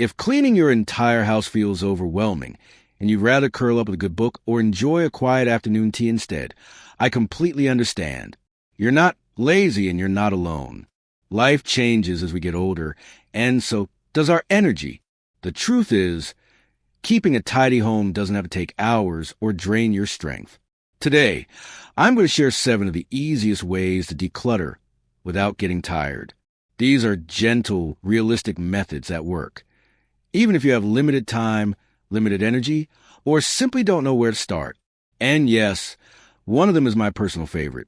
If cleaning your entire house feels overwhelming and you'd rather curl up with a good book or enjoy a quiet afternoon tea instead, I completely understand. You're not lazy and you're not alone. Life changes as we get older, and so does our energy. The truth is, keeping a tidy home doesn't have to take hours or drain your strength. Today, I'm going to share 7 of the easiest ways to declutter without getting tired. These are gentle, realistic methods that work, even if you have limited time, limited energy, or simply don't know where to start. And yes, one of them is my personal favorite,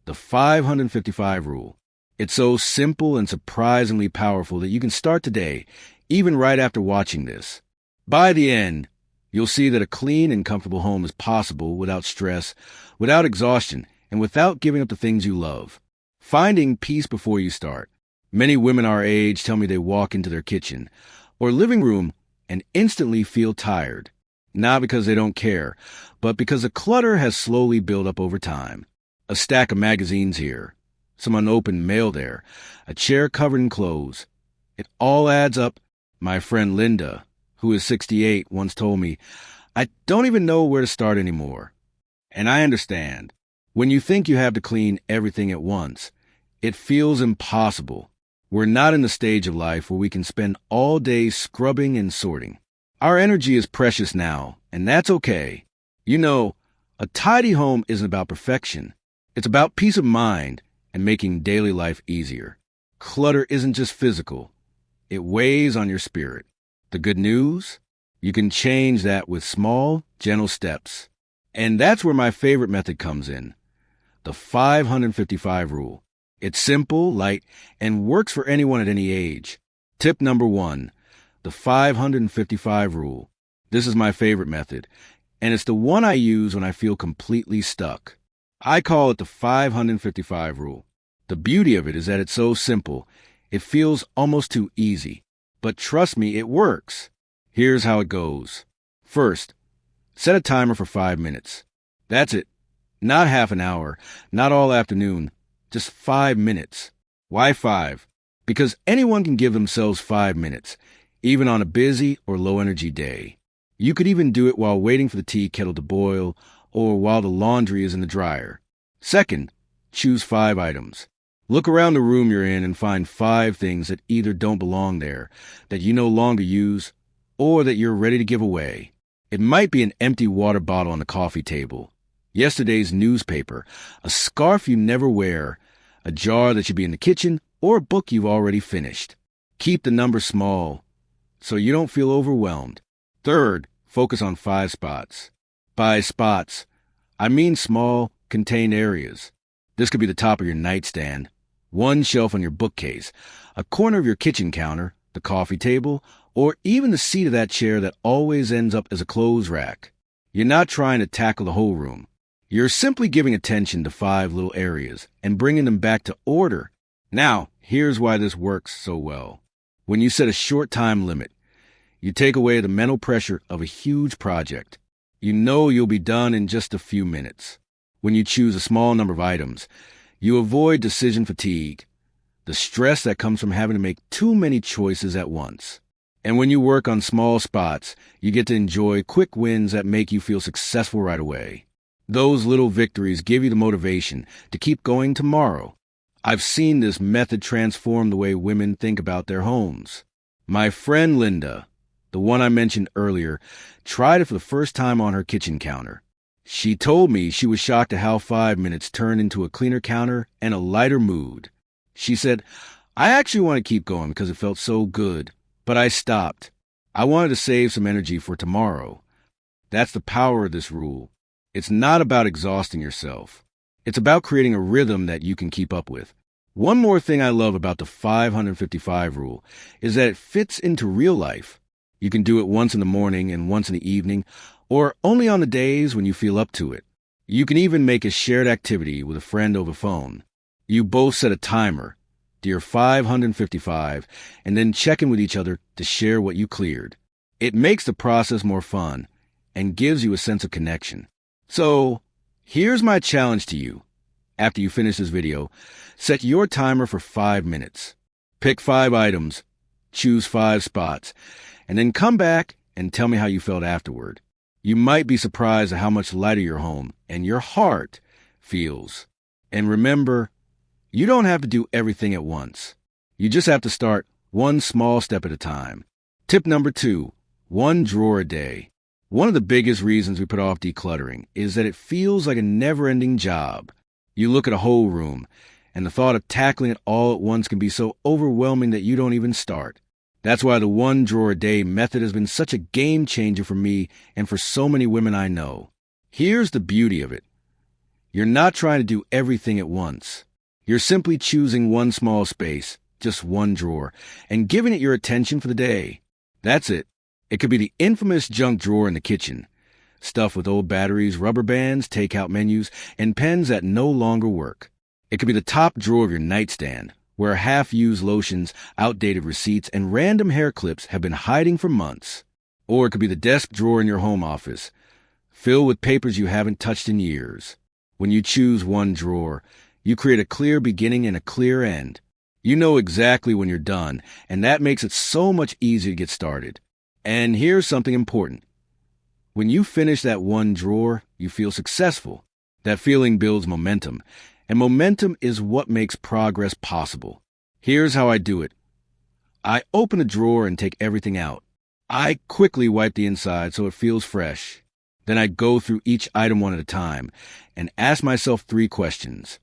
the 555 rule. It's so simple and surprisingly powerful that you can start today, even right after watching this. By the end, you'll see that a clean and comfortable home is possible without stress, without exhaustion, and without giving up the things you love. Finding peace before you start. Many women our age tell me they walk into their kitchen or living room and instantly feel tired. Not because they don't care, but because the clutter has slowly built up over time. A stack of magazines here, some unopened mail there, a chair covered in clothes. It all adds up. My friend Linda, who is 68, once told me, "I don't even know where to start anymore." And I understand. When you think you have to clean everything at once, it feels impossible. We're not in the stage of life where we can spend all day scrubbing and sorting. Our energy is precious now, and that's okay. You know, a tidy home isn't about perfection. It's about peace of mind and making daily life easier. Clutter isn't just physical. It weighs on your spirit. The good news? You can change that with small, gentle steps. And that's where my favorite method comes in, the 555 rule. It's simple, light, and works for anyone at any age. Tip number 1, the 555 rule. This is my favorite method, and it's the one I use when I feel completely stuck. I call it the 555 rule. The beauty of it is that it's so simple, it feels almost too easy. But trust me, it works. Here's how it goes. First, set a timer for 5 minutes. That's it. Not half an hour, not all afternoon, just 5 minutes. Why 5? Because anyone can give themselves 5 minutes, even on a busy or low-energy day. You could even do it while waiting for the tea kettle to boil or while the laundry is in the dryer. Second, choose 5 items. Look around the room you're in and find 5 things that either don't belong there, that you no longer use, or that you're ready to give away. It might be an empty water bottle on the coffee table, yesterday's newspaper, a scarf you never wear, a jar that should be in the kitchen, or a book you've already finished. Keep the number small so you don't feel overwhelmed. Third, focus on 5 spots. By spots, I mean small, contained areas. This could be the top of your nightstand, one shelf on your bookcase, a corner of your kitchen counter, the coffee table, or even the seat of that chair that always ends up as a clothes rack. You're not trying to tackle the whole room. You're simply giving attention to 5 little areas and bringing them back to order. Now, here's why this works so well. When you set a short time limit, you take away the mental pressure of a huge project. You know you'll be done in just a few minutes. When you choose a small number of items, you avoid decision fatigue, the stress that comes from having to make too many choices at once. And when you work on small spots, you get to enjoy quick wins that make you feel successful right away. Those little victories give you the motivation to keep going tomorrow. I've seen this method transform the way women think about their homes. My friend Linda, the one I mentioned earlier, tried it for the first time on her kitchen counter. She told me she was shocked at how 5 minutes turned into a cleaner counter and a lighter mood. She said, "I actually want to keep going because it felt so good, but I stopped. I wanted to save some energy for tomorrow." That's the power of this rule. It's not about exhausting yourself. It's about creating a rhythm that you can keep up with. One more thing I love about the 555 rule is that it fits into real life. You can do it once in the morning and once in the evening, or only on the days when you feel up to it. You can even make a shared activity with a friend over phone. You both set a timer, do your 555, and then check in with each other to share what you cleared. It makes the process more fun and gives you a sense of connection. So, here's my challenge to you. After you finish this video, set your timer for 5 minutes. Pick 5 items. choose 5 spots, and then come back and tell me how you felt afterward. You might be surprised at how much lighter your home and your heart feels. And remember, you don't have to do everything at once. You just have to start one small step at a time. Tip number 2, 1 drawer a day. One of the biggest reasons we put off decluttering is that it feels like a never-ending job. You look at a whole room, and the thought of tackling it all at once can be so overwhelming that you don't even start. That's why the 1 drawer a day method has been such a game changer for me and for so many women I know. Here's the beauty of it. You're not trying to do everything at once. You're simply choosing one small space, just 1 drawer, and giving it your attention for the day. That's it. It could be the infamous junk drawer in the kitchen, stuffed with old batteries, rubber bands, takeout menus, and pens that no longer work. It could be the top drawer of your nightstand, where half-used lotions, outdated receipts, and random hair clips have been hiding for months. Or it could be the desk drawer in your home office, filled with papers you haven't touched in years. When you choose 1 drawer, you create a clear beginning and a clear end. You know exactly when you're done, and that makes it so much easier to get started. And here's something important. When you finish that 1 drawer, you feel successful. That feeling builds momentum, and momentum is what makes progress possible. Here's how I do it. I open a drawer and take everything out. I quickly wipe the inside so it feels fresh. Then I go through each item one at a time and ask myself 3 questions.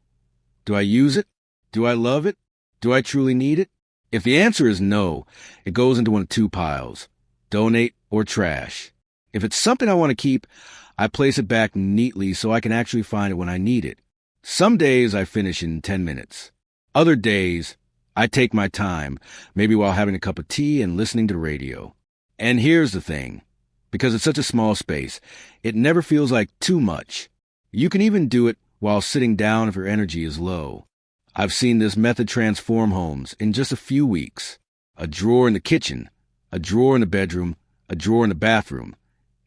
Do I use it? Do I love it? Do I truly need it? If the answer is no, it goes into one of 2 piles. Donate or trash. If it's something I want to keep, I place it back neatly so I can actually find it when I need it. Some days I finish in 10 minutes. Other days, I take my time, maybe while having a cup of tea and listening to the radio. And here's the thing. Because it's such a small space, it never feels like too much. You can even do it while sitting down if your energy is low. I've seen this method transform homes in just a few weeks. A drawer in the kitchen, a drawer in the bedroom, a drawer in the bathroom.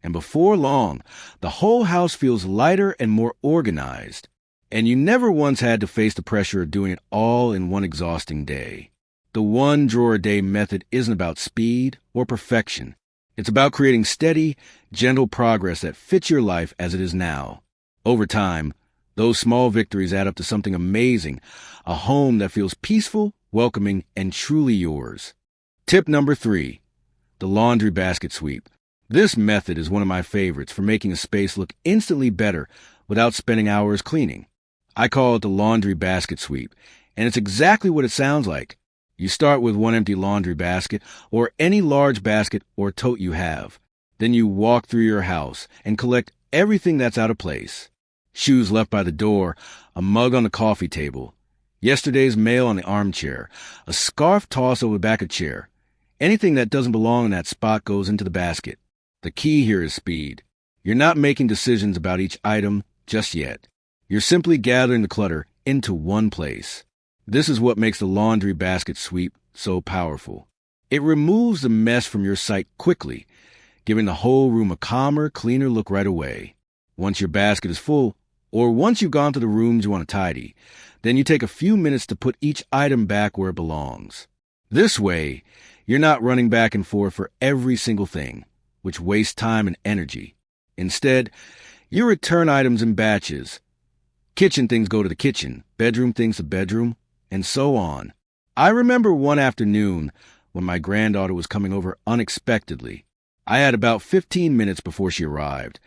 And before long, the whole house feels lighter and more organized. And you never once had to face the pressure of doing it all in one exhausting day. The 1 drawer a day method isn't about speed or perfection. It's about creating steady, gentle progress that fits your life as it is now. Over time, those small victories add up to something amazing, a home that feels peaceful, welcoming, and truly yours. Tip number 3, the laundry basket sweep. This method is one of my favorites for making a space look instantly better without spending hours cleaning. I call it the laundry basket sweep, and it's exactly what it sounds like. You start with 1 empty laundry basket or any large basket or tote you have. Then you walk through your house and collect everything that's out of place. Shoes left by the door, a mug on the coffee table, yesterday's mail on the armchair, a scarf tossed over the back of a chair. Anything that doesn't belong in that spot goes into the basket. The key here is speed. You're not making decisions about each item just yet. You're simply gathering the clutter into one place. This is what makes the laundry basket sweep so powerful. It removes the mess from your sight quickly, giving the whole room a calmer, cleaner look right away. Once your basket is full, or once you've gone to the rooms you want to tidy, then you take a few minutes to put each item back where it belongs. This way, you're not running back and forth for every single thing, which wastes time and energy. Instead, you return items in batches. Kitchen things go to the kitchen, bedroom things to bedroom, and so on. I remember one afternoon when my granddaughter was coming over unexpectedly. I had about 15 minutes before she arrived,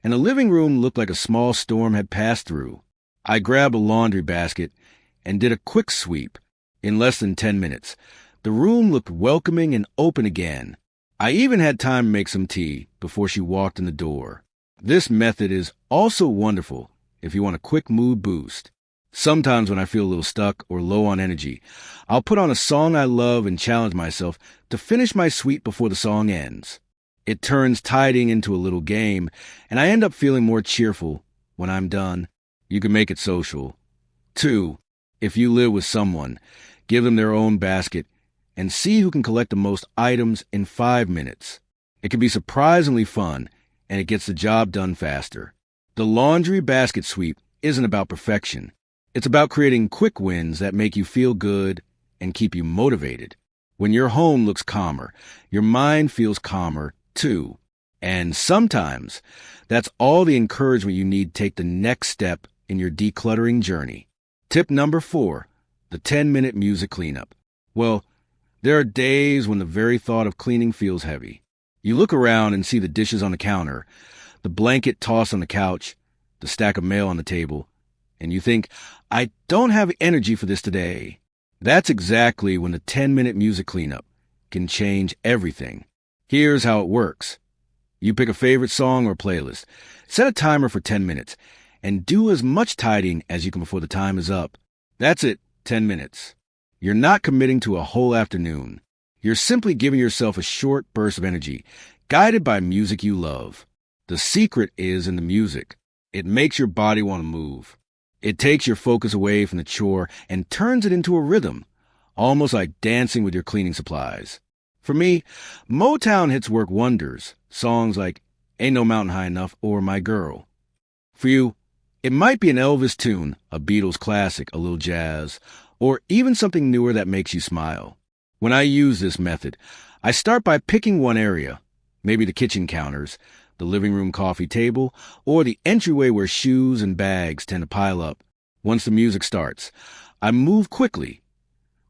and the living room looked like a small storm had passed through. I grabbed a laundry basket and did a quick sweep. In less than 10 minutes, the room looked welcoming and open again. I even had time to make some tea before she walked in the door. This method is also wonderful if you want a quick mood boost. Sometimes when I feel a little stuck or low on energy, I'll put on a song I love and challenge myself to finish my sweep before the song ends. It turns tidying into a little game, and I end up feeling more cheerful when I'm done. You can make it social. 2, if you live with someone, give them their own basket and see who can collect the most items in 5 minutes. It can be surprisingly fun, and it gets the job done faster. The laundry basket sweep isn't about perfection. It's about creating quick wins that make you feel good and keep you motivated. When your home looks calmer, your mind feels calmer too. And sometimes that's all the encouragement you need to take the next step in your decluttering journey. Tip number 4, the 10-minute music cleanup. Well, there are days when the very thought of cleaning feels heavy. You look around and see the dishes on the counter, the blanket tossed on the couch, the stack of mail on the table, and you think, I don't have energy for this today. That's exactly when the 10-minute music cleanup can change everything. Here's how it works. You pick a favorite song or playlist, set a timer for 10 minutes, and do as much tidying as you can before the time is up. That's it, 10 minutes. You're not committing to a whole afternoon. You're simply giving yourself a short burst of energy, guided by music you love. The secret is in the music. It makes your body want to move. It takes your focus away from the chore and turns it into a rhythm, almost like dancing with your cleaning supplies. For me, Motown hits work wonders, songs like Ain't No Mountain High Enough or My Girl. For you, it might be an Elvis tune, a Beatles classic, a little jazz, or even something newer that makes you smile. When I use this method, I start by picking one area, maybe the kitchen counters, the living room coffee table, or the entryway where shoes and bags tend to pile up. Once the music starts, I move quickly,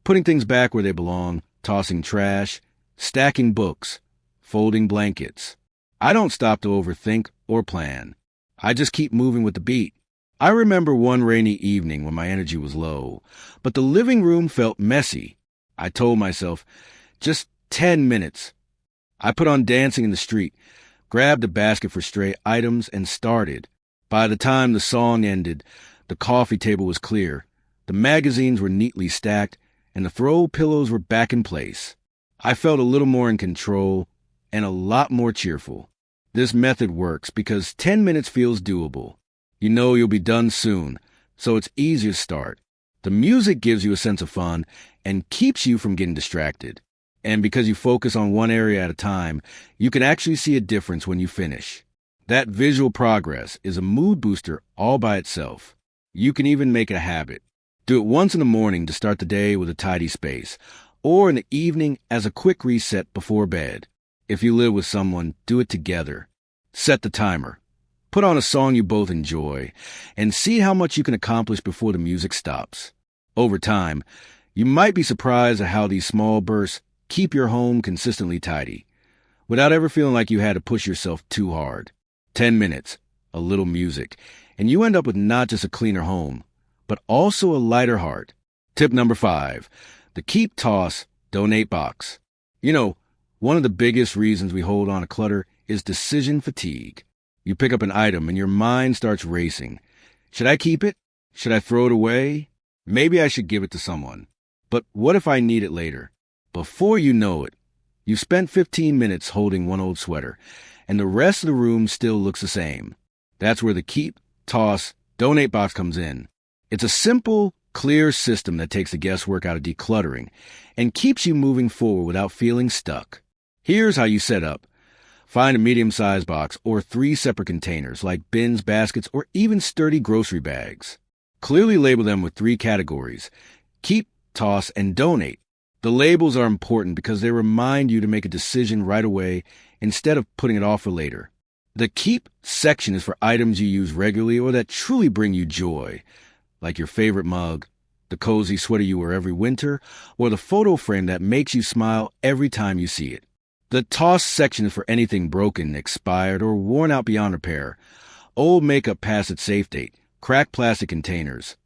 putting things back where they belong, tossing trash, stacking books, folding blankets. I don't stop to overthink or plan. I just keep moving with the beat. I remember one rainy evening when my energy was low, but the living room felt messy. I told myself, just 10 minutes. I put on Dancing in the Street, grabbed a basket for stray items, and started. By the time the song ended, the coffee table was clear, the magazines were neatly stacked, and the throw pillows were back in place. I felt a little more in control and a lot more cheerful. This method works because 10 minutes feels doable. You know you'll be done soon, so it's easier to start. The music gives you a sense of fun and keeps you from getting distracted. And because you focus on one area at a time, you can actually see a difference when you finish. That visual progress is a mood booster all by itself. You can even make it a habit. Do it once in the morning to start the day with a tidy space, or in the evening as a quick reset before bed. If you live with someone, do it together. Set the timer. Put on a song you both enjoy, and see how much you can accomplish before the music stops. Over time, you might be surprised at how these small bursts keep your home consistently tidy, without ever feeling like you had to push yourself too hard. 10 minutes, a little music, and you end up with not just a cleaner home, but also a lighter heart. Tip number 5, the keep, toss, donate box. You know, one of the biggest reasons we hold on to clutter is decision fatigue. You pick up an item and your mind starts racing. Should I keep it? Should I throw it away? Maybe I should give it to someone. But what if I need it later? Before you know it, you've spent 15 minutes holding one old sweater, and the rest of the room still looks the same. That's where the keep, toss, donate box comes in. It's a simple, clear system that takes the guesswork out of decluttering and keeps you moving forward without feeling stuck. Here's how you set up. Find a medium-sized box or 3 separate containers like bins, baskets, or even sturdy grocery bags. Clearly label them with 3 categories: keep, toss, and donate. The labels are important because they remind you to make a decision right away instead of putting it off for later. The keep section is for items you use regularly or that truly bring you joy, like your favorite mug, the cozy sweater you wear every winter, or the photo frame that makes you smile every time you see it. The toss section is for anything broken, expired, or worn out beyond repair. Old makeup past its safe date, cracked plastic containers,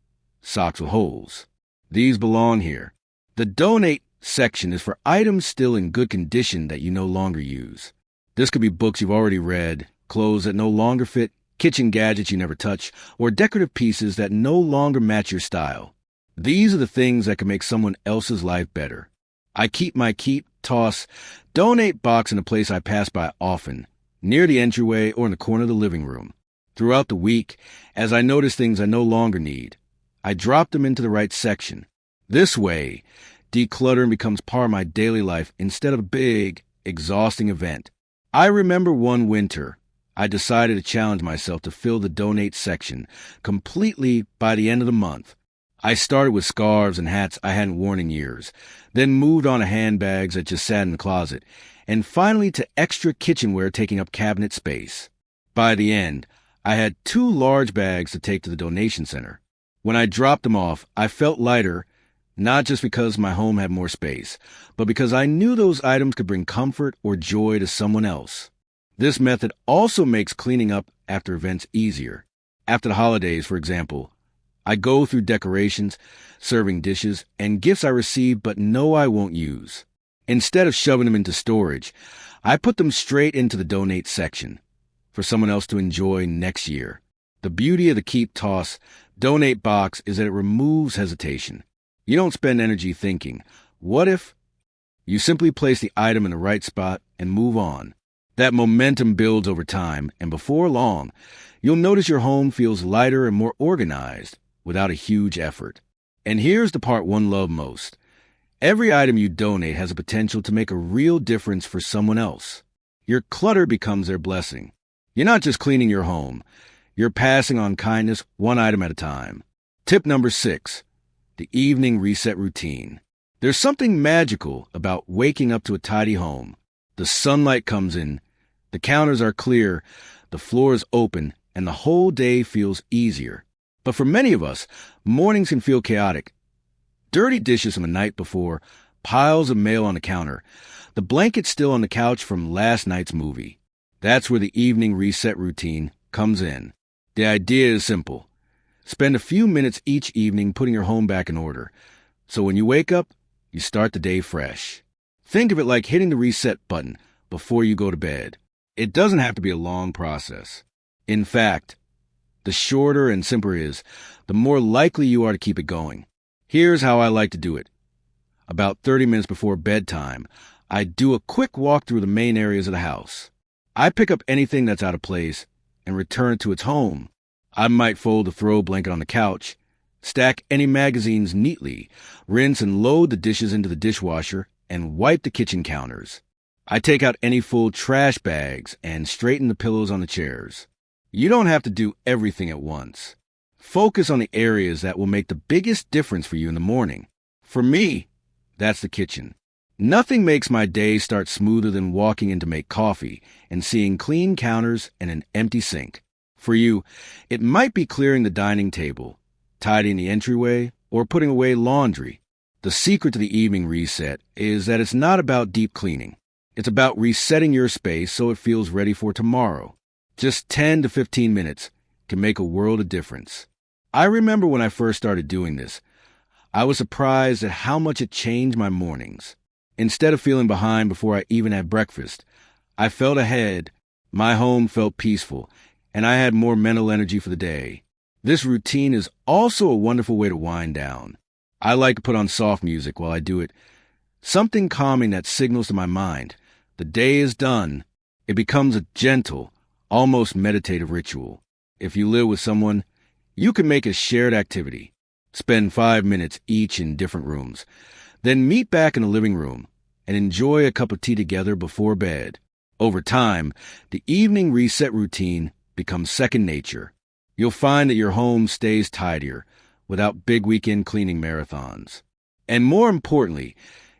socks with holes. These belong here. The donate section is for items still in good condition that you no longer use. This could be books you've already read, clothes that no longer fit, kitchen gadgets you never touch, or decorative pieces that no longer match your style. These are the things that can make someone else's life better. I keep my keep, toss, donate box in a place I pass by often, near the entryway or in the corner of the living room. Throughout the week, as I notice things I no longer need, I drop them into the right section. This way, decluttering becomes part of my daily life instead of a big, exhausting event. I remember one winter, I decided to challenge myself to fill the donate section completely by the end of the month. I started with scarves and hats I hadn't worn in years, then moved on to handbags that just sat in the closet, and finally to extra kitchenware taking up cabinet space. By the end, I had 2 large bags to take to the donation center. When I dropped them off, I felt lighter, not just because my home had more space, but because I knew those items could bring comfort or joy to someone else. This method also makes cleaning up after events easier. After the holidays, for example, I go through decorations, serving dishes, and gifts I receive but know I won't use. Instead of shoving them into storage, I put them straight into the donate section for someone else to enjoy next year. The beauty of the keep, toss, donate box is that it removes hesitation. You don't spend energy thinking, what if? You simply place the item in the right spot and move on. That momentum builds over time, and before long, you'll notice your home feels lighter and more organized without a huge effort. And here's the part one love most. Every item you donate has a potential to make a real difference for someone else. Your clutter becomes their blessing. You're not just cleaning your home. You're passing on kindness one item at a time. Tip number 6, the evening reset routine. There's something magical about waking up to a tidy home. The sunlight comes in, the counters are clear, the floor is open, and the whole day feels easier. But for many of us, mornings can feel chaotic. Dirty dishes from the night before, piles of mail on the counter, the blanket still on the couch from last night's movie. That's where the evening reset routine comes in. The idea is simple. Spend a few minutes each evening putting your home back in order. So when you wake up, you start the day fresh. Think of it like hitting the reset button before you go to bed. It doesn't have to be a long process. In fact, the shorter and simpler it is, the more likely you are to keep it going. Here's how I like to do it. About 30 minutes before bedtime, I do a quick walk through the main areas of the house. I pick up anything that's out of place and return it to its home. I might fold a throw blanket on the couch, stack any magazines neatly, rinse and load the dishes into the dishwasher, and wipe the kitchen counters. I take out any full trash bags and straighten the pillows on the chairs. You don't have to do everything at once. Focus on the areas that will make the biggest difference for you in the morning. For me, that's the kitchen. Nothing makes my day start smoother than walking in to make coffee and seeing clean counters and an empty sink. For you, it might be clearing the dining table, tidying the entryway, or putting away laundry. The secret to the evening reset is that it's not about deep cleaning. It's about resetting your space so it feels ready for tomorrow. Just 10 to 15 minutes can make a world of difference. I remember when I first started doing this, I was surprised at how much it changed my mornings. Instead of feeling behind before I even had breakfast, I felt ahead, my home felt peaceful, and I had more mental energy for the day. This routine is also a wonderful way to wind down. I like to put on soft music while I do it, something calming that signals to my mind, the day is done. It becomes a gentle, almost meditative ritual. If you live with someone, you can make a shared activity. Spend 5 minutes each in different rooms. Then meet back in the living room and enjoy a cup of tea together before bed. Over time, the evening reset routine becomes second nature. You'll find that your home stays tidier without big weekend cleaning marathons. And more importantly,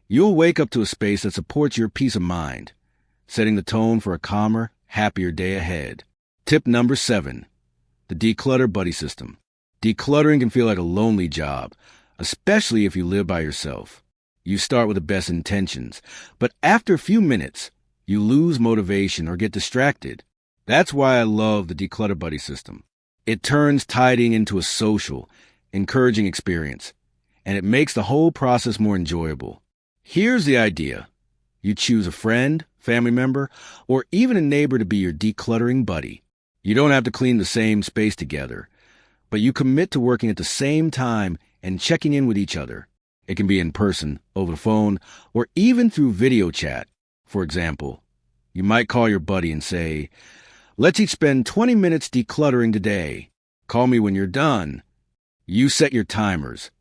you'll wake up to a space that supports your peace of mind, setting the tone for a calmer, happier day ahead. Tip number 7, the Declutter buddy system. Decluttering can feel like a lonely job, especially if you live by yourself. You start with the best intentions, but after a few minutes, you lose motivation or get distracted. That's why I love the Declutter buddy system. It turns tidying into a social, encouraging experience, and it makes the whole process more enjoyable. Here's the idea. You choose a friend, family member, or even a neighbor to be your decluttering buddy. You don't have to clean the same space together, but you commit to working at the same time and checking in with each other. It can be in person, over the phone, or even through video chat. For example, you might call your buddy and say, "Let's each spend 20 minutes decluttering today. Call me when you're done." You set your timers,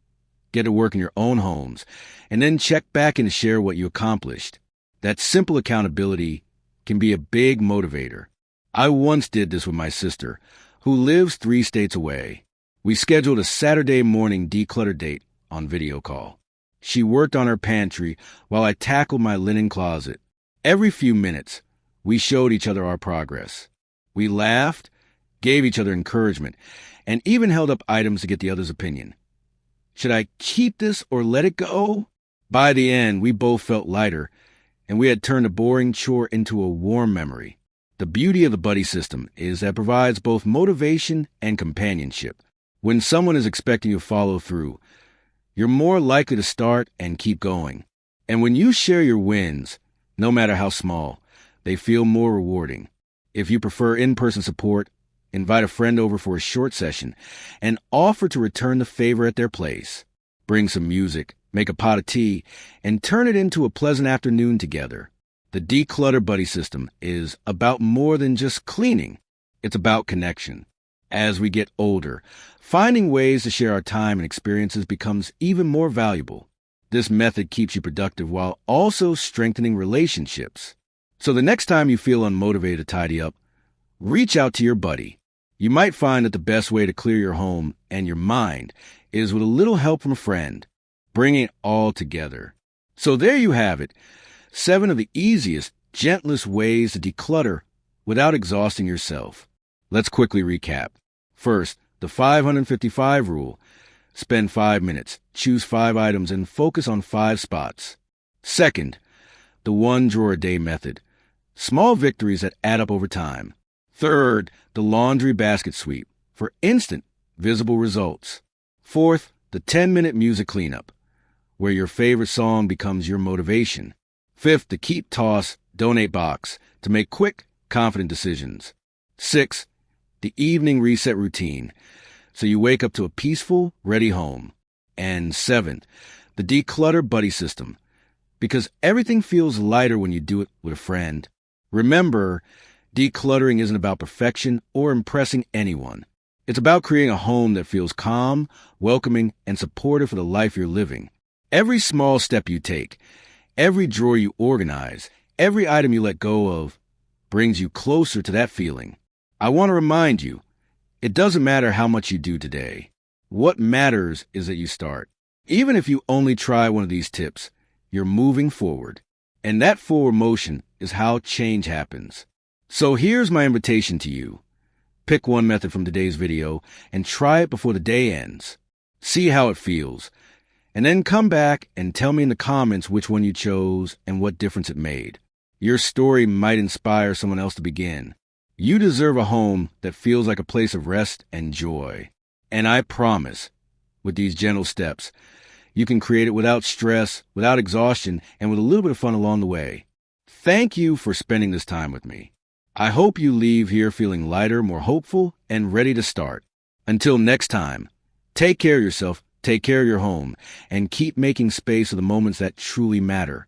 get to work in your own homes, and then check back and share what you accomplished. That simple accountability can be a big motivator. I once did this with my sister, who lives 3 states away. We scheduled a Saturday morning declutter date on video call. She worked on her pantry while I tackled my linen closet. Every few minutes, we showed each other our progress. We laughed, gave each other encouragement, and even held up items to get the other's opinion. Should I keep this or let it go? By the end, we both felt lighter, and we had turned a boring chore into a warm memory. The beauty of the buddy system is that it provides both motivation and companionship. When someone is expecting you to follow through, you're more likely to start and keep going. And when you share your wins, no matter how small, they feel more rewarding. If you prefer in-person support, invite a friend over for a short session and offer to return the favor at their place. Bring some music, make a pot of tea, and turn it into a pleasant afternoon together. The Declutter Buddy system is about more than just cleaning. It's about connection. As we get older, finding ways to share our time and experiences becomes even more valuable. This method keeps you productive while also strengthening relationships. So the next time you feel unmotivated to tidy up, reach out to your buddy. You might find that the best way to clear your home and your mind is with a little help from a friend, bringing it all together. So there you have it, 7 of the easiest, gentlest ways to declutter without exhausting yourself. Let's quickly recap. First, the 555 rule. Spend 5 minutes, choose 5 items, and focus on 5 spots. Second, the 1 drawer a day method. Small victories that add up over time. Third, the laundry basket sweep for instant, visible results. Fourth, the 10-minute music cleanup, where your favorite song becomes your motivation. Fifth, the keep, toss, donate box to make quick, confident decisions. Sixth, the evening reset routine, so you wake up to a peaceful, ready home. And seventh, the Declutter Buddy system, because everything feels lighter when you do it with a friend. Remember, decluttering isn't about perfection or impressing anyone. It's about creating a home that feels calm, welcoming, and supportive for the life you're living. Every small step you take, every drawer you organize, every item you let go of, brings you closer to that feeling. I want to remind you, it doesn't matter how much you do today. What matters is that you start. Even if you only try one of these tips, you're moving forward. And that forward motion is how change happens. So here's my invitation to you. Pick one method from today's video and try it before the day ends. See how it feels. And then come back and tell me in the comments which one you chose and what difference it made. Your story might inspire someone else to begin. You deserve a home that feels like a place of rest and joy. And I promise, with these gentle steps, you can create it without stress, without exhaustion, and with a little bit of fun along the way. Thank you for spending this time with me. I hope you leave here feeling lighter, more hopeful, and ready to start. Until next time, take care of yourself, take care of your home, and keep making space for the moments that truly matter.